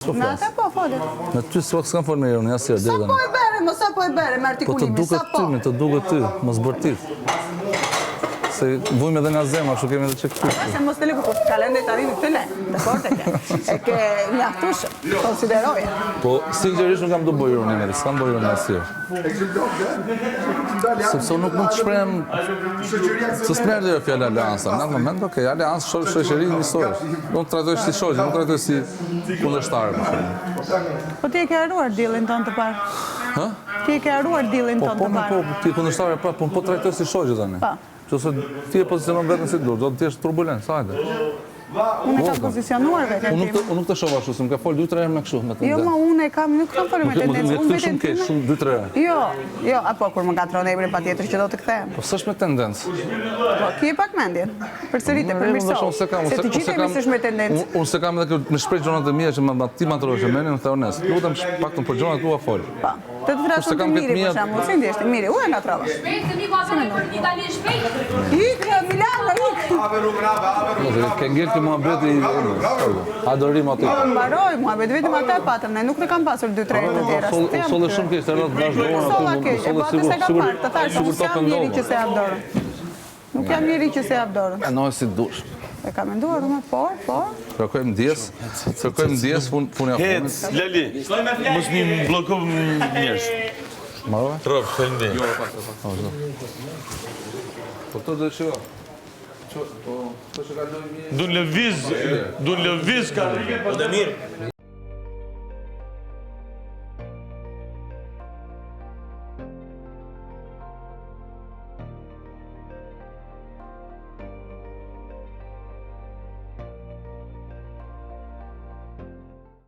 Në ata po folet. Në ty s'kam folë me unë, jasë Sa po e bere, më sa po e bere me artikulimin, sa po? Të duket ty, mos bërtit. Se vujmë edhe nga zemra, kështu kemi edhe që këtu. Se mos të liku, po kalende të arinë të le, të forte ke. E ke mjaftushë, konsideroje. Po, sinqerisht nuk kam do bëjë unë njerë, s'kam bëjë unë asirë. Sepse unë nuk mund të shprem, se s'merë dhe fjallë aleansa. Në atë moment, okej, aleansë shoqëri njësojsh. Unë të trajtojsh si shoqë, nuk trajtojsh si kundërshtarë. Po ti e ke haruar dilin tonë të parë? Ha? Ti e ke haruar dilin tonë të parë? Po, ti kundërshtarë pra, po trajtojsh si shoqë tani. Qëse ti e pozicionon vetën si dur, do të t'jesh turbulent, sa hajde. Unë e kam pozicionuar vetën tim. Unë nuk të shoh ashtu, se më ka folë 2-3 herë me kështu, me tendencë. Jo, ma unë e kam, nuk kam folë me tendencë. Unë vetëm shumë keq, shumë 2-3 herë. Jo, apo kur më ngatron emri patjetër që do të kthehem. Po s'është me tendencë. Po, ki e pak mendjen. Përsëritë, përmirëso. Se të gjithë jemi s'është me tendencë. Unë se kam edhe me shpreh gjonat e mia që ti më atrosh menin, më the onest. Lutem paktën për gjonat tua fol. Po. Të të thrasun të miri, për shembull, si ndjeshti, miri, u e ngatrova. Shpejt, të mi vazhdojnë për Itali shpejt. Ikë, Milano, ikë. Ke ngel të muhabeti adorim aty. Mbaroj, muhabet, vetëm ata e patëm, ne nuk të kam pasur 2-3 të tjera. Solle shumë keq, të rrot vazhdojnë Solla keq, e po atë se ka parë, të thash, nuk jam njeri që se jap dorën. Nuk jam njeri që se jap dorën. E nojë si dush. E ka menduar unë, por. Kërkojmë ndjes, punja punit. Hec, Lali, mos mi blokov njerëz. Marove? Trop, faleminderit. Po të dhe shiko. Dun lëviz ka. Po Demir.